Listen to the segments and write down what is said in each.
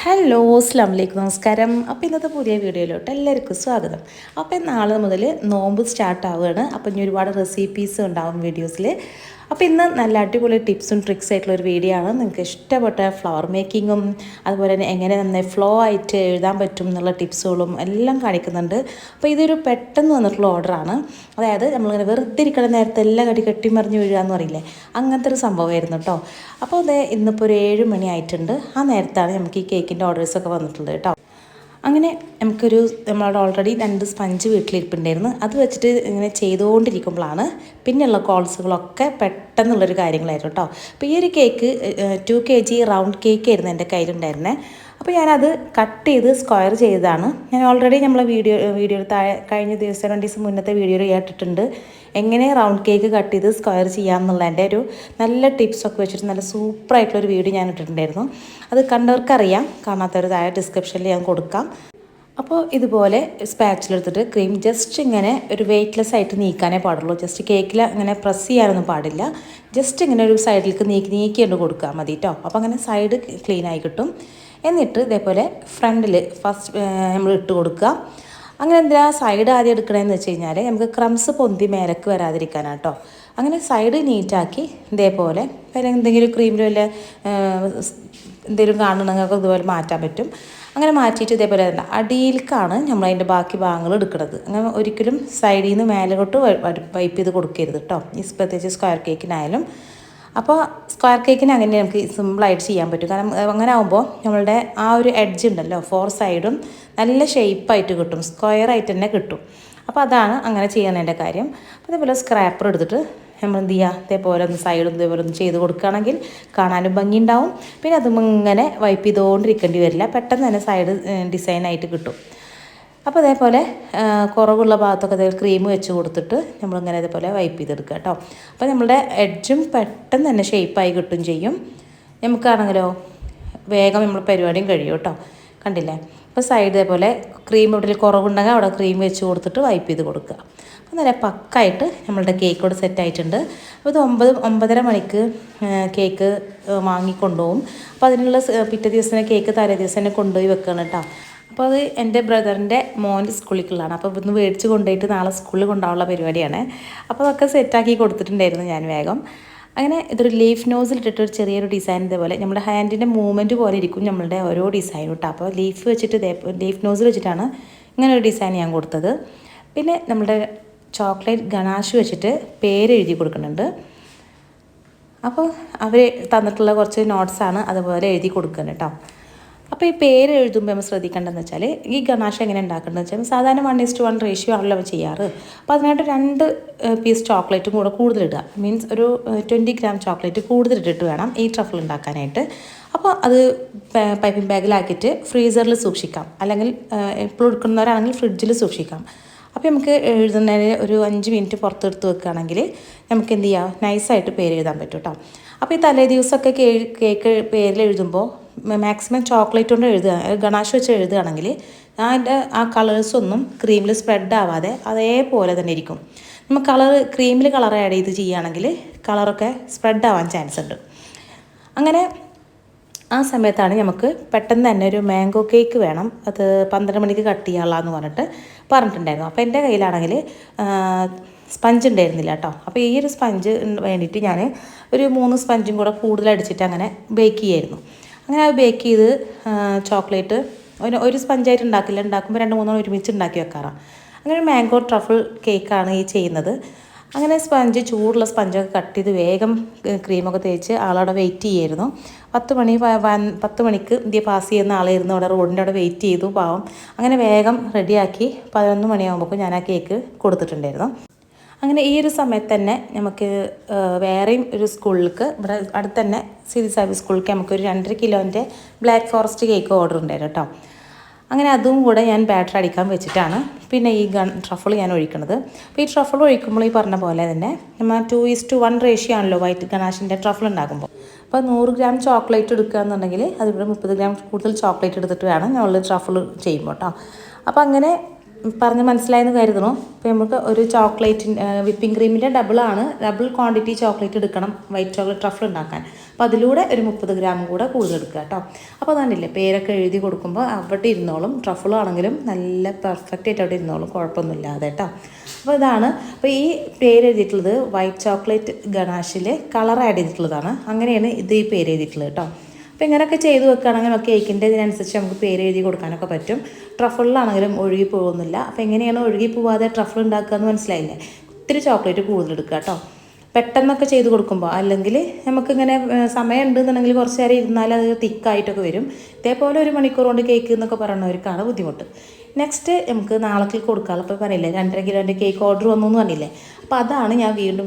Hello അസ്സലാമു അലൈക്കും നമസ്കാരം. അപ്പോൾ ഇന്നത്തെ പുതിയ വീഡിയോയിലോട്ട് എല്ലാവർക്കും സ്വാഗതം. അപ്പോൾ നാളെ മുതൽ നോമ്പ് സ്റ്റാർട്ട് ആവുകയാണ്. അപ്പോൾ ഇനി ഒരുപാട് റെസിപ്പീസ് ഉണ്ടാവും വീഡിയോസിൽ. അപ്പോൾ ഇന്ന് നല്ല അടിപൊളി ടിപ്സും ട്രിക്സ് ആയിട്ടുള്ള ഒരു വീഡിയോ ആണ്. നിങ്ങൾക്ക് ഇഷ്ടപ്പെട്ട ഫ്ലവർ മേക്കിങ്ങും അതുപോലെ തന്നെ എങ്ങനെ നന്നായി ഫ്ലോ ആയിട്ട് എഴുതാൻ പറ്റും എന്നുള്ള ടിപ്സുകളും എല്ലാം കാണിക്കുന്നുണ്ട്. അപ്പോൾ ഇതൊരു പെട്ടെന്ന് വന്നിട്ടുള്ള ഓർഡറാണ്. അതായത് നമ്മളിങ്ങനെ വെറുതെ ഇരിക്കുന്ന നേരത്തെ എല്ലാം കെട്ടിമറിഞ്ഞ് വീഴുകയെന്ന് പറയില്ലേ, അങ്ങനത്തെ ഒരു സംഭവമായിരുന്നു കേട്ടോ. അപ്പോൾ അത് ഇന്നിപ്പോൾ ഒരു 7 മണി ആയിട്ടുണ്ട്. ആ നേരത്താണ് നമുക്ക് ഈ കേക്കിൻ്റെ ഓർഡേഴ്സൊക്കെ വന്നിട്ടുള്ളത് കേട്ടോ. അങ്ങനെ നമ്മളവിടെ ഓൾറെഡി 2 സ്പഞ്ച് വീട്ടിലിരിപ്പുണ്ടായിരുന്നു. അത് വെച്ചിട്ട് ഇങ്ങനെ ചെയ്തുകൊണ്ടിരിക്കുമ്പോഴാണ് പിന്നെയുള്ള കോൾസുകളൊക്കെ പെട്ടെന്നുള്ളൊരു കാര്യങ്ങളായിരുന്നു കേട്ടോ. അപ്പോൾ ഈ ഒരു കേക്ക് 2 kg റൗണ്ട് കേക്ക് ആയിരുന്നു എൻ്റെ കയ്യിലുണ്ടായിരുന്നത്. അപ്പോൾ ഞാനത് കട്ട് ചെയ്ത് സ്ക്വയർ ചെയ്തതാണ്. ഞാൻ ഓൾറെഡി നമ്മളെ വീഡിയോ താഴെ കഴിഞ്ഞ ദിവസം 2 ദിവസം മുന്നത്തെ വീഡിയോയിൽ കേട്ടിട്ടുണ്ട് എങ്ങനെ റൗണ്ട് കേക്ക് കട്ട് ചെയ്ത് സ്ക്വയർ ചെയ്യാമെന്നുള്ളതിൻ്റെ ഒരു നല്ല ടിപ്സൊക്കെ വെച്ചിട്ട് നല്ല സൂപ്പറായിട്ടുള്ളൊരു വീഡിയോ ഞാൻ ഇട്ടിട്ടുണ്ടായിരുന്നു. അത് കണ്ടവർക്കറിയാം, കാണാത്തവർ താഴെ ഡിസ്ക്രിപ്ഷനിൽ ഞാൻ കൊടുക്കാം. അപ്പോൾ ഇതുപോലെ സ്പാച്ചിലെടുത്തിട്ട് ക്രീം ജസ്റ്റ് ഇങ്ങനെ ഒരു വെയ്റ്റ്ലെസ് ആയിട്ട് നീക്കാനേ പാടുള്ളൂ. ജസ്റ്റ് കേക്കിൽ അങ്ങനെ പ്രസ് ചെയ്യാനൊന്നും പാടില്ല. ജസ്റ്റ് ഇങ്ങനെ ഒരു സൈഡിലേക്ക് നീക്കിയിട്ട് കൊടുക്കുക മതി കേട്ടോ. അപ്പോൾ അങ്ങനെ സൈഡ് ക്ലീൻ ആയി കിട്ടും. എന്നിട്ട് ഇതേപോലെ ഫ്രണ്ടിൽ ഫസ്റ്റ് നമ്മൾ ഇട്ട് കൊടുക്കുക. അങ്ങനെ എന്തിനാ സൈഡ് ആദ്യം എടുക്കണമെന്ന് വെച്ച് കഴിഞ്ഞാൽ നമുക്ക് ക്രംസ് പൊന്തി മേലക്ക് വരാതിരിക്കാനാണ് കേട്ടോ. അങ്ങനെ സൈഡ് നീറ്റാക്കി ഇതേപോലെ എന്തെങ്കിലും ക്രീമിൽ വല്ല എന്തെങ്കിലും കാണണമെങ്കിൽ ഇതുപോലെ മാറ്റാൻ പറ്റും. അങ്ങനെ മാറ്റിയിട്ട് ഇതേപോലെ തന്നെ അടിയിലേക്കാണ് നമ്മളതിൻ്റെ ബാക്കി ഭാഗങ്ങൾ എടുക്കുന്നത്. അങ്ങനെ ഒരിക്കലും സൈഡിൽ നിന്ന് മേലോട്ട് വൈപ്പ് ചെയ്ത് കൊടുക്കരുത് കേട്ടോ. ഈ പ്രത്യേകിച്ച് സ്ക്വയർ കേക്കിനായാലും. അപ്പോൾ സ്ക്വയർ കേക്കിന് അങ്ങനെ നമുക്ക് സിമ്പിളായിട്ട് ചെയ്യാൻ പറ്റും. കാരണം അങ്ങനെ ആകുമ്പോൾ നമ്മളുടെ ആ ഒരു എഡ്ജ് ഉണ്ടല്ലോ 4 സൈഡും നല്ല ഷേപ്പായിട്ട് കിട്ടും, സ്ക്വയറായിട്ട് തന്നെ കിട്ടും. അപ്പോൾ അതാണ് അങ്ങനെ ചെയ്യുന്നതിൻ്റെ കാര്യം. അപ്പോൾ ഇതേപോലെ സ്ക്രാപ്പർ എടുത്തിട്ട് നമ്മൾ എന്ത് ചെയ്യുക, ഇതേപോലെ ഒന്ന് സൈഡും ഇതേപോലെ ഒന്ന് ചെയ്ത് കൊടുക്കുകയാണെങ്കിൽ കാണാനും ഭംഗി ഉണ്ടാവും. പിന്നെ അതും ഇങ്ങനെ വൈപ്പ് ചെയ്തുകൊണ്ടിരിക്കേണ്ടി വരില്ല, പെട്ടെന്ന് തന്നെ സൈഡ് ഡിസൈനായിട്ട് കിട്ടും. അപ്പോൾ അതേപോലെ കുറവുള്ള ഭാഗത്തൊക്കെ ക്രീം വെച്ച് കൊടുത്തിട്ട് നമ്മളിങ്ങനെ ഇതേപോലെ വൈപ്പ് ചെയ്തെടുക്കുക കേട്ടോ. അപ്പോൾ നമ്മളുടെ എഡ്ജും പെട്ടെന്ന് തന്നെ ഷേപ്പായി കിട്ടും ചെയ്യും. നമുക്കാണെങ്കിലോ വേഗം നമ്മൾ പരിപാടിയും കഴിയും കേട്ടോ. കണ്ടില്ലേ? അപ്പോൾ സൈഡ് ഇതേപോലെ ക്രീം എവിടെയും കുറവുണ്ടെങ്കിൽ അവിടെ ക്രീം വെച്ച് കൊടുത്തിട്ട് വൈപ്പ് ചെയ്ത് കൊടുക്കുക. അപ്പോൾ നല്ല പക്കായിട്ട് നമ്മളുടെ കേക്ക് ഇവിടെ സെറ്റായിട്ടുണ്ട്. അപ്പോൾ ഇത് 9-9:30 മണിക്ക് കേക്ക് വാങ്ങിക്കൊണ്ടുപോകും. അപ്പോൾ അതിനുള്ള പിറ്റേ ദിവസം കേക്ക് തലേ ദിവസം തന്നെ കൊണ്ടുപോയി വെക്കണം കേട്ടോ. അപ്പോൾ അത് എൻ്റെ ബ്രദറിൻ്റെ മോൻ്റെ സ്കൂളിലേക്കുള്ളതാണ്. അപ്പോൾ ഇവിടുന്ന് മേടിച്ച് കൊണ്ടുപോയിട്ട് നാളെ സ്കൂളിൽ കൊണ്ടുപോകാനുള്ള പരിപാടിയാണ്. അപ്പോൾ അതൊക്കെ സെറ്റാക്കി കൊടുത്തിട്ടുണ്ടായിരുന്നു ഞാൻ വേഗം. അങ്ങനെ ഇതൊരു ലീഫ് നോസിലിട്ടിട്ട് ഒരു ചെറിയൊരു ഡിസൈൻ ഇതേപോലെ നമ്മുടെ ഹാൻഡിൻ്റെ മൂവ്മെൻറ്റ് പോലെ ഇരിക്കും നമ്മളുടെ ഓരോ ഡിസൈനും കേട്ടോ. അപ്പോൾ ലീഫ് നോസിൽ വെച്ചിട്ടാണ് ഇങ്ങനെ ഒരു ഡിസൈൻ ഞാൻ കൊടുത്തത്. പിന്നെ നമ്മുടെ ചോക്ലേറ്റ് ഗണാഷ് വെച്ചിട്ട് പേര് എഴുതി കൊടുക്കുന്നുണ്ട്. അപ്പോൾ അവർ തന്നിട്ടുള്ള കുറച്ച് നോട്ട്സാണ് അതുപോലെ എഴുതി കൊടുക്കുന്നത് കേട്ടോ. അപ്പോൾ ഈ പേര് എഴുതുമ്പോൾ നമ്മൾ ശ്രദ്ധിക്കേണ്ടതെന്ന് വെച്ചാൽ ഈ ഗണാഷ് എങ്ങനെ ഉണ്ടാക്കേണ്ടതെന്ന് വെച്ചാൽ സാധാരണ 1:1 റേഷ്യോ ആണല്ലോ ചെയ്യാറ്. അപ്പോൾ അതിനായിട്ട് 2 പീസ് ചോക്ലേറ്റും കൂടെ കൂടുതലിടുക. മീൻസ് ഒരു 20 ഗ്രാം ചോക്ലേറ്റ് കൂടുതലിട്ടിട്ട് വേണം ഈ ട്രഫിൾ ഉണ്ടാക്കാനായിട്ട്. അപ്പോൾ അത് പൈപ്പിംഗ് ബാഗിലാക്കിയിട്ട് ഫ്രീസറിൽ സൂക്ഷിക്കാം, അല്ലെങ്കിൽ എപ്പോഴും എടുക്കുന്നവരാണെങ്കിൽ ഫ്രിഡ്ജിൽ സൂക്ഷിക്കാം. അപ്പോൾ നമുക്ക് എഴുതുന്നതിന് ഒരു 5 മിനിറ്റ് പുറത്തെടുത്ത് വെക്കുകയാണെങ്കിൽ നമുക്ക് എന്ത് ചെയ്യാം, നൈസായിട്ട് പേര് എഴുതാൻ പറ്റും കേട്ടോ. അപ്പോൾ ഈ തലേ ദിവസമൊക്കെ കേക്ക് പേരിൽ എഴുതുമ്പോൾ മാക്സിമം ചോക്ലേറ്റ് കൊണ്ട് എഴുതുക, ഗണാഷ് വെച്ച് എഴുതുകയാണെങ്കിൽ അതിൻ്റെ ആ കളേഴ്സൊന്നും ക്രീമിൽ സ്പ്രെഡ് ആവാതെ അതേപോലെ തന്നെ ഇരിക്കും. നമ്മൾ ക്രീമിൽ കളർ ആഡ് ചെയ്ത് ചെയ്യുകയാണെങ്കിൽ കളറൊക്കെ സ്പ്രെഡ് ആവാൻ ചാൻസ് ഉണ്ട്. അങ്ങനെ ആ സമയത്താണ് നമുക്ക് പെട്ടെന്ന് തന്നെ ഒരു മാംഗോ കേക്ക് വേണം, അത് 12 മണിക്ക് കട്ട് ചെയ്യാനുള്ളതെന്ന് പറഞ്ഞിട്ടുണ്ടായിരുന്നു. അപ്പോൾ എൻ്റെ കയ്യിലാണെങ്കിൽ സ്പഞ്ച് ഉണ്ടായിരുന്നില്ല കേട്ടോ. അപ്പോൾ ഈ ഒരു സ്പഞ്ച് വേണ്ടിയിട്ട് ഞാൻ ഒരു 3 സ്പഞ്ചും കൂടെ കൂടുതൽ അടിച്ചിട്ട് അങ്ങനെ ബേക്ക് ചെയ്യായിരുന്നു. അങ്ങനെ അത് ബേക്ക് ചെയ്ത് ചോക്ലേറ്റ് ഒരു സ്പഞ്ചായിട്ട് ഉണ്ടാക്കുമ്പോൾ 2-3 ഒരുമിച്ച് ഉണ്ടാക്കി വെക്കാറാണ്. അങ്ങനെ മാംഗോ ട്രഫിൾ കേക്കാണ് ഈ ചെയ്യുന്നത്. അങ്ങനെ ചൂടുള്ള സ്പഞ്ചൊക്കെ കട്ട് ചെയ്ത് വേഗം ക്രീമൊക്കെ തേച്ച് ആളവിടെ വെയിറ്റ് ചെയ്യായിരുന്നു. 10 മണിക്ക് ഇന്ത്യ പാസ് ചെയ്യുന്ന ആളായിരുന്നു അവിടെ റോഡിൻ്റെ അവിടെ വെയിറ്റ് ചെയ്തു പാവം. അങ്ങനെ വേഗം റെഡിയാക്കി 11 മണിയാകുമ്പോൾ ഞാൻ ആ കേക്ക് കൊടുത്തിട്ടുണ്ടായിരുന്നു. അങ്ങനെ ഈ ഒരു സമയത്ത് തന്നെ നമുക്ക് വേറെയും ഒരു സ്കൂളിലേക്ക് ഇവിടെ അടുത്ത് തന്നെ സിതി സാബി സ്കൂളിലേക്ക് നമുക്കൊരു 2.5 കിലോൻ്റെ ബ്ലാക്ക് ഫോറസ്റ്റ് കേക്ക് ഓർഡർ ഉണ്ടായിരുന്നു കേട്ടോ. അങ്ങനെ അതും കൂടെ ഞാൻ ബാറ്റർ അടിക്കാൻ വെച്ചിട്ടാണ് പിന്നെ ഈ ട്രഫിൾ ഞാൻ ഒഴിക്കുന്നത്. അപ്പോൾ ഈ ട്രഫിൾ ഒഴിക്കുമ്പോൾ ഈ പറഞ്ഞ പോലെ തന്നെ നമ്മൾ 2:1 റേഷ്യോ ആണല്ലോ വൈറ്റ് ഗണാഷിൻ്റെ ട്രഫിൾ ഉണ്ടാക്കുമ്പോൾ. അപ്പോൾ 100 ഗ്രാം ചോക്ലേറ്റ് എടുക്കുക എന്നുണ്ടെങ്കിൽ അതിവിടെ 30 ഗ്രാം കൂടുതൽ ചോക്ലേറ്റ് എടുത്തിട്ട് വേണം നമ്മൾ ട്രഫിൾ ചെയ്യുമ്പോൾ കേട്ടോ. അപ്പോൾ അങ്ങനെ പറഞ്ഞ് മനസ്സിലായെന്ന് കരുതണോ. അപ്പോൾ നമുക്ക് ഒരു ചോക്ലേറ്റിൻ്റെ വിപ്പിംഗ് ക്രീമിൻ്റെ ഡബിൾ ക്വാണ്ടിറ്റി ചോക്ലേറ്റ് എടുക്കണം വൈറ്റ് ചോക്ലേറ്റ് ട്രഫിൾ ഉണ്ടാക്കാൻ. അപ്പോൾ അതിലൂടെ ഒരു 30 ഗ്രാം കൂടെ കൂടുതൽ എടുക്കുക കേട്ടോ. അപ്പോൾ അതാണ്ടില്ലേ പേരൊക്കെ എഴുതി കൊടുക്കുമ്പോൾ അവിടെ ഇരുന്നോളും. ട്രഫിളാണെങ്കിലും നല്ല പെർഫെക്റ്റ് ആയിട്ട് അവിടെ ഇരുന്നോളും, കുഴപ്പമൊന്നുമില്ലാതെ കേട്ടോ. അപ്പോൾ ഇതാണ്. അപ്പോൾ ഈ പേര് എഴുതിയിട്ടുള്ളത് വൈറ്റ് ചോക്ലേറ്റ് ഗണാഷിൽ കളർ ആഡ് ചെയ്തിട്ടുള്ളതാണ്. അങ്ങനെയാണ് ഈ പേര് എഴുതിയിട്ടുള്ളത് കേട്ടോ. അപ്പോൾ ഇങ്ങനെയൊക്കെ ചെയ്ത് വെക്കുകയാണെങ്കിൽ നമുക്ക് കേക്കിൻ്റെ ഇതിനനുസരിച്ച് നമുക്ക് പേര് എഴുതി കൊടുക്കാനൊക്കെ പറ്റും. ട്രഫിളിലാണെങ്കിലും ഒഴുകി പോകുന്നില്ല. അപ്പോൾ എങ്ങനെയാണ് ഒഴുകി പോവാതെ ട്രഫിൾ ഉണ്ടാക്കുക എന്ന് മനസ്സിലായില്ലേ? ഇത്തിരി ചോക്ലേറ്റ് കൂടുതൽ എടുക്കുക കേട്ടോ. പെട്ടെന്നൊക്കെ ചെയ്ത് കൊടുക്കുമ്പോൾ, അല്ലെങ്കിൽ നമുക്കിങ്ങനെ സമയം ഉണ്ടെന്നുണ്ടെങ്കിൽ കുറച്ച് നേരം ഇരുന്നാൽ അത് തിക്കായിട്ടൊക്കെ വരും. ഇതേപോലെ 1 മണിക്കൂർ കൊണ്ട് കേക്ക് എന്നൊക്കെ പറയുന്നവർക്കാണ് ബുദ്ധിമുട്ട്. നെക്സ്റ്റ് നമുക്ക് നാളേക്ക് കൊടുക്കാം. അപ്പോൾ പറഞ്ഞില്ലേ 2.5 കിലോൻ്റെ കേക്ക് ഓർഡർ വന്നു എന്ന് പറഞ്ഞില്ലേ. അപ്പോൾ അതാണ് ഞാൻ വീണ്ടും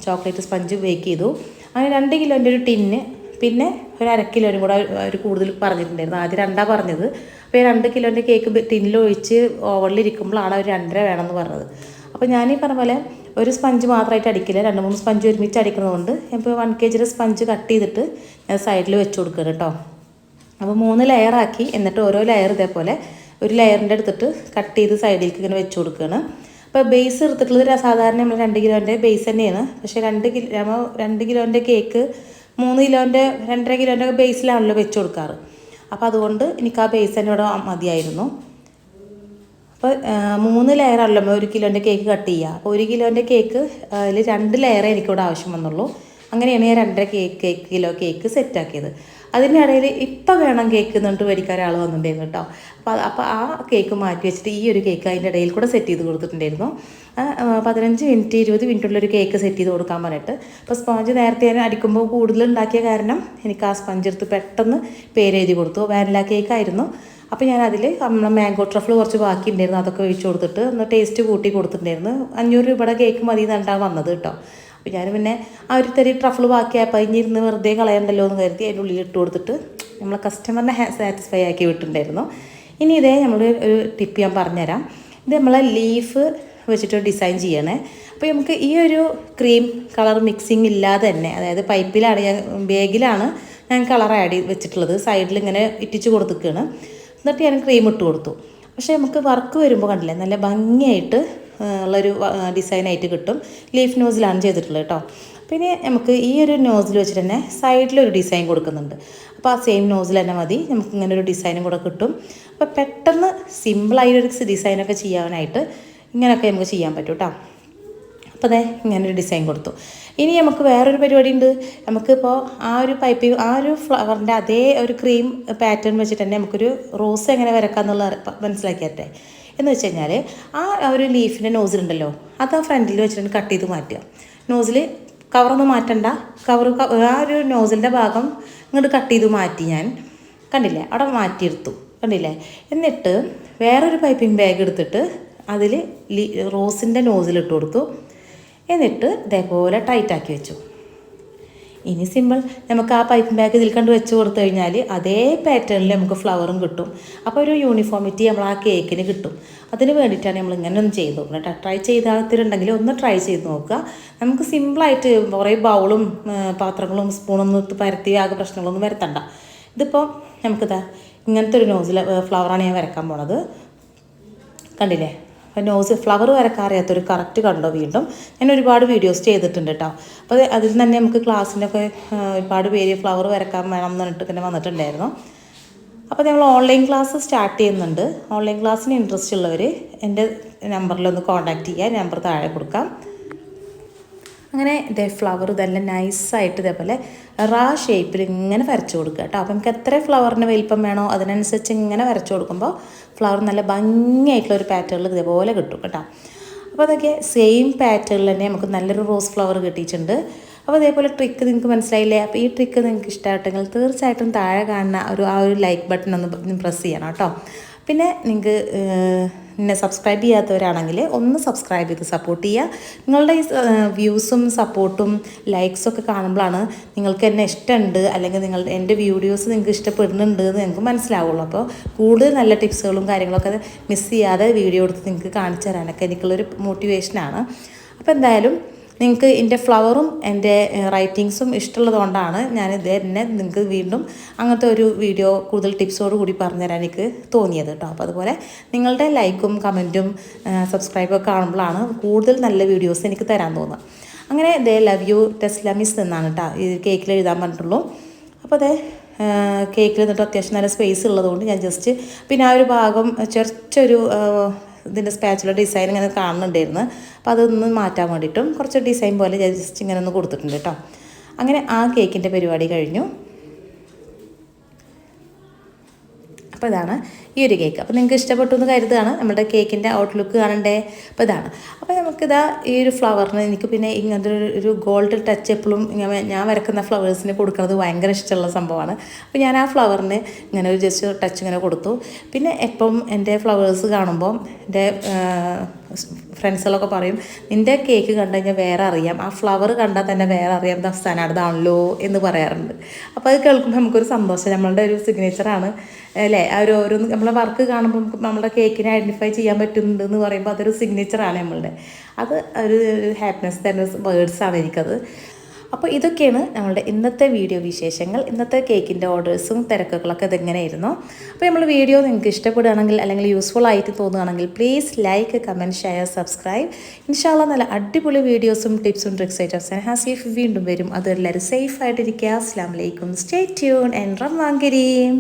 ചോക്ലേറ്റ് സ്പഞ്ച് ബേക്ക് ചെയ്തു. അങ്ങനെ 2 കിലോൻ്റെ ഒരു ടിന്ന്, പിന്നെ ഒരു 1/2 കിലോനും കൂടെ ഒരു കൂടുതൽ പറഞ്ഞിട്ടുണ്ടായിരുന്നു. ആദ്യം 2 പറഞ്ഞത്. അപ്പോൾ 2 കിലോൻ്റെ കേക്ക് ടിന്നിൽ ഒഴിച്ച് ഓവനിലിരിക്കുമ്പോഴാണ് ഒരു 2.5 വേണമെന്ന് പറഞ്ഞത്. അപ്പോൾ ഞാൻ ഈ പറഞ്ഞ പോലെ ഒരു സ്പഞ്ച് മാത്രമായിട്ട് അടിക്കില്ല, 2-3 സ്പഞ്ച് ഒരുമിച്ച് അടിക്കുന്നതുകൊണ്ട് ഇപ്പോൾ 1 kg സ്പഞ്ച് കട്ട് ചെയ്തിട്ട് ഞാൻ സൈഡിൽ വെച്ച് കൊടുക്കുക കേട്ടോ. അപ്പോൾ 3 ലെയറാക്കി, എന്നിട്ട് ഓരോ ലെയർ ഇതേപോലെ ഒരു ലെയറിൻ്റെ എടുത്തിട്ട് കട്ട് ചെയ്ത് സൈഡിലേക്ക് ഇങ്ങനെ വെച്ച് കൊടുക്കുകയാണ്. അപ്പോൾ ബേസ് എടുത്തിട്ടുള്ളത് സാധാരണ നമ്മൾ 2 കിലോൻ്റെ ബേസ് തന്നെയാണ്. പക്ഷേ 2 കിലോൻ്റെ കേക്ക് 3 കിലോൻ്റെ 2.5 കിലോൻ്റെ ബേസിലാണല്ലോ വെച്ച് കൊടുക്കാറ്. അപ്പോൾ അതുകൊണ്ട് എനിക്ക് ആ ബേസ് തന്നെ ഇവിടെ മതിയായിരുന്നു. അപ്പോൾ 3 ലെയറാണല്ലോ 1 കിലോൻ്റെ കേക്ക് കട്ട് ചെയ്യുക. അപ്പോൾ 1 കിലോൻ്റെ കേക്ക് അതിൽ 2 ലെയറേ എനിക്കിവിടെ ആവശ്യം വന്നുള്ളൂ. അങ്ങനെയാണ് ഞാൻ 2.5 കിലോ കേക്ക് സെറ്റാക്കിയത്. അതിനിടയിൽ ഇപ്പം വേണം കേക്ക് എന്നിട്ട് മേടിക്കാൻ ഒരാൾ വന്നിട്ടുണ്ടായിരുന്നു കേട്ടോ. അപ്പോൾ ആ കേക്ക് മാറ്റി വെച്ചിട്ട് ഈ ഒരു കേക്ക് അതിൻ്റെ ഇടയിൽ കൂടെ സെറ്റ് ചെയ്ത് കൊടുത്തിട്ടുണ്ടായിരുന്നു. 15 മിനിറ്റ് 20 മിനിറ്റുള്ളൊരു കേക്ക് സെറ്റ് ചെയ്ത് കൊടുക്കാൻ പറഞ്ഞിട്ട്. അപ്പോൾ സ്പോഞ്ച് നേരത്തെ ഞാൻ അടിക്കുമ്പോൾ കൂടുതൽ ഉണ്ടാക്കിയ കാരണം എനിക്ക് ആ സ്പഞ്ച് എടുത്ത് പെട്ടെന്ന് പേര് എഴുതി കൊടുത്തു. വാനില കേക്കായിരുന്നു. അപ്പോൾ ഞാൻ അതിൽ നമ്മൾ മാംഗോ ട്രഫിൾ കുറച്ച് ബാക്കി ഉണ്ടായിരുന്നു, അതൊക്കെ ഒഴിച്ച് കൊടുത്തിട്ട് ഒന്ന് ടേസ്റ്റ് കൂട്ടി കൊടുത്തിട്ടുണ്ടായിരുന്നു. 500 രൂപയുടെ കേക്ക് മതി എന്നിട്ടാണ് വന്നത് കേട്ടോ. അപ്പോൾ ഞാൻ പിന്നെ ആ ഒരു തരി ട്രഫിൾ ബാക്കിയായപ്പോൾ അതിഞ്ഞിരുന്ന് വെറുതെ കളയണ്ടല്ലോ എന്ന് കരുതി അതിൻ്റെ ഉള്ളിൽ ഇട്ട് കൊടുത്തിട്ട് നമ്മളെ കസ്റ്റമറിനെ സാറ്റിസ്ഫൈ ആക്കി വിട്ടിട്ടുണ്ടായിരുന്നു. ഇനി ഇതേ നമ്മൾ ഒരു ടിപ്പ് ഞാൻ പറഞ്ഞുതരാം. ഇത് നമ്മളെ ലീഫ് വെച്ചിട്ട് ഡിസൈൻ ചെയ്യണേ. അപ്പോൾ നമുക്ക് ഈ ഒരു ക്രീം കളർ മിക്സിങ് ഇല്ലാതെ തന്നെ, അതായത് പൈപ്പിലാണ് ബാഗിലാണ് ഞാൻ കളർ ആഡ് ചെയ്ത് വെച്ചിട്ടുള്ളത്. സൈഡിൽ ഇങ്ങനെ ഇറ്റിച്ച് കൊടുത്തിരിക്കുകയാണ്. എന്നിട്ട് ഞാൻ ക്രീം ഇട്ട് കൊടുത്തു. പക്ഷേ നമുക്ക് വർക്ക് വരുമ്പോൾ കണ്ടില്ലേ നല്ല ഭംഗിയായിട്ട് ഉള്ളൊരു ഡിസൈനായിട്ട് കിട്ടും. ലീഫ് നോസിലാണ് ചെയ്തിട്ടുള്ളത് കേട്ടോ. പിന്നെ നമുക്ക് ഈ ഒരു നോസിൽ വെച്ചിട്ട് തന്നെ സൈഡിലൊരു ഡിസൈൻ കൊടുക്കുന്നുണ്ട്. അപ്പോൾ ആ സെയിം നോസിൽ തന്നെ മതി, നമുക്ക് ഇങ്ങനെ ഒരു ഡിസൈനും കൂടെ കിട്ടും. അപ്പോൾ പെട്ടെന്ന് സിമ്പിളായൊരു ഡിസൈനൊക്കെ ചെയ്യാനായിട്ട് ഇങ്ങനെയൊക്കെ നമുക്ക് ചെയ്യാൻ പറ്റും കേട്ടോ. അപ്പോൾ അതെ ഇങ്ങനൊരു ഡിസൈൻ കൊടുത്തു. ഇനി നമുക്ക് വേറൊരു പരിപാടി ഉണ്ട്. നമുക്കിപ്പോൾ ആ ഒരു ആ ഒരു ഫ്ലവറിൻ്റെ അതേ ഒരു ക്രീം പാറ്റേൺ വെച്ചിട്ട് തന്നെ നമുക്കൊരു റോസ് എങ്ങനെ വരക്കാമെന്നുള്ള മനസ്സിലാക്കിയാട്ടെ. എന്ന് വെച്ച് കഴിഞ്ഞാൽ ആ ഒരു ലീഫിൻ്റെ നോസിലുണ്ടല്ലോ, അത് ആ ഫ്രണ്ടിൽ വെച്ചിട്ട് കട്ട് ചെയ്ത് മാറ്റുക. നോസിൽ കവറൊന്നും മാറ്റണ്ട, ആ ഒരു നോസിലിൻ്റെ ഭാഗം ഇങ്ങോട്ട് കട്ട് ചെയ്ത് മാറ്റി ഞാൻ കണ്ടില്ലേ, അവിടെ മാറ്റിയെടുത്തു കണ്ടില്ലേ. എന്നിട്ട് വേറൊരു പൈപ്പിംഗ് ബാഗ് എടുത്തിട്ട് അതിൽ റോസിൻ്റെ നോസിലിട്ട് കൊടുത്തു. എന്നിട്ട് ഇതേപോലെ ടൈറ്റാക്കി വെച്ചു. ഇനി സിമ്പിൾ, നമുക്ക് ആ പൈപ്പിംഗ് ബാഗ് ഇതിൽ കണ്ട് വെച്ച് കൊടുത്തു കഴിഞ്ഞാൽ അതേ പാറ്റേണിൽ നമുക്ക് ഫ്ലവറും കിട്ടും. അപ്പോൾ ഒരു യൂണിഫോമിറ്റി നമ്മൾ ആ കേക്കിന് കിട്ടും. അതിന് വേണ്ടിയിട്ടാണ് നമ്മൾ ഇങ്ങനെ ഒന്ന് ചെയ്ത് നോക്കുന്നത്. ട്രൈ ചെയ്താത്തിട്ടുണ്ടെങ്കിൽ ഒന്ന് ട്രൈ ചെയ്ത് നോക്കുക. നമുക്ക് സിമ്പിളായിട്ട് കുറേ ബൗളും പാത്രങ്ങളും സ്പൂണൊന്നും ഇട്ട് പരത്തി ആകെ പ്രശ്നങ്ങളൊന്നും വരുത്തണ്ട. ഇതിപ്പോൾ നമുക്കിതാ ഇങ്ങനത്തെ ഒരു നോസിൽ ഫ്ലവറാണ് ഞാൻ വരക്കാൻ പോണത്. കണ്ടില്ലേ, അപ്പോൾ നോസ് ഫ്ലവർ വരക്കാറിയാത്തൊരു കറക്റ്റ് കണ്ടോ. വീണ്ടും ഞാൻ ഒരുപാട് വീഡിയോസ് ചെയ്തിട്ടുണ്ട് കേട്ടോ. അപ്പോൾ അതിൽ തന്നെ നമുക്ക് ക്ലാസ്സിൻ്റെയൊക്കെ ഒരുപാട് പേര് ഫ്ലവർ വരക്കാൻ വേണം എന്ന് പറഞ്ഞിട്ട് പിന്നെ വന്നിട്ടുണ്ടായിരുന്നു. അപ്പോൾ നമ്മൾ ഓൺലൈൻ ക്ലാസ് സ്റ്റാർട്ട് ചെയ്യുന്നുണ്ട്. ഓൺലൈൻ ക്ലാസ്സിന് ഇൻട്രസ്റ്റ് ഉള്ളവർ എൻ്റെ നമ്പറിലൊന്ന് കോൺടാക്റ്റ് ചെയ്യുക, നമ്പർ താഴെ കൊടുക്കാം. അങ്ങനെ ഇതേ ഫ്ലവർ ഇതെല്ലാം നൈസായിട്ട് ഇതേപോലെ ഷേപ്പിൽ ഇങ്ങനെ വരച്ചു കൊടുക്കുക കേട്ടോ. അപ്പോൾ നമുക്ക് എത്ര ഫ്ലവറിന് വലിപ്പം വേണോ അതിനനുസരിച്ച് ഇങ്ങനെ വരച്ചു കൊടുക്കുമ്പോൾ ഫ്ലവർ നല്ല ഭംഗിയായിട്ടുള്ള ഒരു പാറ്റേണിൽ ഇതേപോലെ കിട്ടും കേട്ടോ. അപ്പോൾ അതൊക്കെ സെയിം പാറ്റേണിൽ തന്നെ നമുക്ക് നല്ലൊരു റോസ് ഫ്ലവർ കിട്ടിയിട്ടുണ്ട്. അപ്പോൾ അതേപോലെ ട്രിക്ക് നിങ്ങൾക്ക് മനസ്സിലായില്ലേ. അപ്പോൾ ഈ ട്രിക്ക് നിങ്ങൾക്ക് ഇഷ്ടമായിട്ടെങ്കിൽ തീർച്ചയായിട്ടും താഴെ കാണുന്ന ആ ഒരു ലൈക്ക് ബട്ടൺ ഒന്ന് പ്രസ് ചെയ്യണം കേട്ടോ. പിന്നെ നിങ്ങൾക്ക് എന്നെ സബ്സ്ക്രൈബ് ചെയ്യാത്തവരാണെങ്കിൽ ഒന്ന് സബ്സ്ക്രൈബ് ചെയ്ത് സപ്പോർട്ട് ചെയ്യുക. നിങ്ങളുടെ ഈ വ്യൂസും സപ്പോർട്ടും ലൈക്സൊക്കെ കാണുമ്പോഴാണ് നിങ്ങൾക്ക് എന്നെ ഇഷ്ടമുണ്ട്, അല്ലെങ്കിൽ എൻ്റെ വീഡിയോസ് നിങ്ങൾക്ക് ഇഷ്ടപ്പെടുന്നുണ്ട് എന്ന് നിങ്ങൾക്ക് മനസ്സിലാവുള്ളൂ. അപ്പോൾ കൂടുതൽ നല്ല ടിപ്സുകളും കാര്യങ്ങളൊക്കെ മിസ് ചെയ്യാതെ വീഡിയോ എടുത്ത് നിങ്ങൾക്ക് കാണിച്ചു തരാനൊക്കെ എനിക്കുള്ളൊരു മോട്ടിവേഷനാണ്. അപ്പോൾ എന്തായാലും നിങ്ങൾക്ക് എൻ്റെ ഫ്ലവറും എൻ്റെ റൈറ്റിങ്സും ഇഷ്ടമുള്ളത് കൊണ്ടാണ് ഞാനിത് തന്നെ നിങ്ങൾക്ക് വീണ്ടും അങ്ങനത്തെ ഒരു വീഡിയോ കൂടുതൽ ടിപ്സോട് കൂടി പറഞ്ഞുതരാൻ എനിക്ക് തോന്നിയത് കേട്ടോ. അപ്പോൾ അതുപോലെ നിങ്ങളുടെ ലൈക്കും കമൻറ്റും സബ്സ്ക്രൈബൊക്കെ കാണുമ്പോഴാണ് കൂടുതൽ നല്ല വീഡിയോസ് എനിക്ക് തരാൻ തോന്നുക. അങ്ങനെ ദേ ലവ് യു ടെസ്ല മിസ് എന്നാണ് കേട്ടോ ഈ കേക്കിൽ എഴുതാൻ പറഞ്ഞിട്ടുള്ളൂ. അപ്പോൾ അതേ കേക്കിൽ നിന്നിട്ട് അത്യാവശ്യം നല്ല സ്പേസ് ഉള്ളതുകൊണ്ട് ഞാൻ ജസ്റ്റ് പിന്നെ ആ ഒരു ഭാഗം ചെറിയൊരു ഇതിൻ്റെ സ്പാച്ചുലർ ഡിസൈൻ ഇങ്ങനെ കാണുന്നുണ്ടായിരുന്നു. അപ്പോൾ അതൊന്ന് മാറ്റാൻ വേണ്ടിയിട്ടും കുറച്ച് ഡിസൈൻ പോലെ ജസ്റ്റ് ഇങ്ങനെ ഒന്ന് കൊടുത്തിട്ടുണ്ട് കേട്ടോ. അങ്ങനെ ആ കേക്കിൻ്റെ പരിപാടി കഴിഞ്ഞു. അപ്പോൾ ഇതാണ് ഈ ഒരു കേക്ക്. അപ്പോൾ നിങ്ങൾക്ക് ഇഷ്ടപ്പെട്ടു എന്ന് കരുതുകയാണ്. നമ്മുടെ കേക്കിൻ്റെ ഔട്ട്ലുക്ക് കാണണ്ടേ. അപ്പോൾ ഇതാണ്. അപ്പോൾ നമുക്കിതാ ഈ ഒരു ഫ്ലവറിന് എനിക്ക് പിന്നെ ഇങ്ങനത്തെ ഒരു ഗോൾഡ് ടച്ച് എപ്പോഴും ഞാൻ വരക്കുന്ന ഫ്ലവേഴ്സിന് കൊടുക്കുന്നത് ഭയങ്കര ഇഷ്ടമുള്ള സംഭവമാണ്. അപ്പോൾ ഞാൻ ആ ഫ്ലവറിന് ഇങ്ങനെ ഒരു ജസ്റ്റ് ടച്ച് ഇങ്ങനെ കൊടുത്തു. പിന്നെ എപ്പം എൻ്റെ ഫ്ലവേഴ്സ് കാണുമ്പോൾ എൻ്റെ ഫ്രണ്ട്സുകളൊക്കെ പറയും, നിൻ്റെ കേക്ക് കണ്ടു കഴിഞ്ഞാൽ വേറെ അറിയാം, ആ ഫ്ലവർ കണ്ടാൽ തന്നെ വേറെ അറിയാം ദഫ്സാനാണതാണല്ലോ എന്ന് പറയാറുണ്ട്. അപ്പോൾ അത് കേൾക്കുമ്പോൾ നമുക്കൊരു സന്തോഷം, നമ്മളുടെ ഒരു സിഗ്നേച്ചറാണ് അല്ലേ. ആ ഒരു ഓരോന്ന് നമ്മളെ വർക്ക് കാണുമ്പോൾ നമ്മുടെ കേക്കിനെ ഐഡൻറ്റിഫൈ ചെയ്യാൻ പറ്റുന്നുണ്ടെന്ന് പറയുമ്പോൾ അതൊരു സിഗ്നേച്ചറാണ് നമ്മളുടെ. അത് ഒരു ഹാപ്പിനെസ് തരുന്ന വേർഡ്സാണ് എനിക്കത്. അപ്പോൾ ഇതൊക്കെയാണ് നമ്മളുടെ ഇന്നത്തെ വീഡിയോ വിശേഷങ്ങൾ. ഇന്നത്തെ കേക്കിൻ്റെ ഓർഡേഴ്സും തിരക്കുകളൊക്കെ ഇതെങ്ങനെയായിരുന്നു. അപ്പോൾ നമ്മൾ വീഡിയോ നിങ്ങൾക്ക് ഇഷ്ടപ്പെടുകയാണെങ്കിൽ അല്ലെങ്കിൽ യൂസ്ഫുൾ ആയിട്ട് തോന്നുകയാണെങ്കിൽ please like, comment, share, subscribe. ഇൻഷാ അല്ലാഹ് നല്ല അടിപൊളി വീഡിയോസും ടിപ്സും ട്രിക്സ് ആയിട്ട് ഹാസിഫ് വീണ്ടും വരും. അതെല്ലാവരും സേഫ് ആയിട്ടിരിക്കുക. അസ്സലാമു അലൈക്കും. Stay tune and Ramadan Kareem.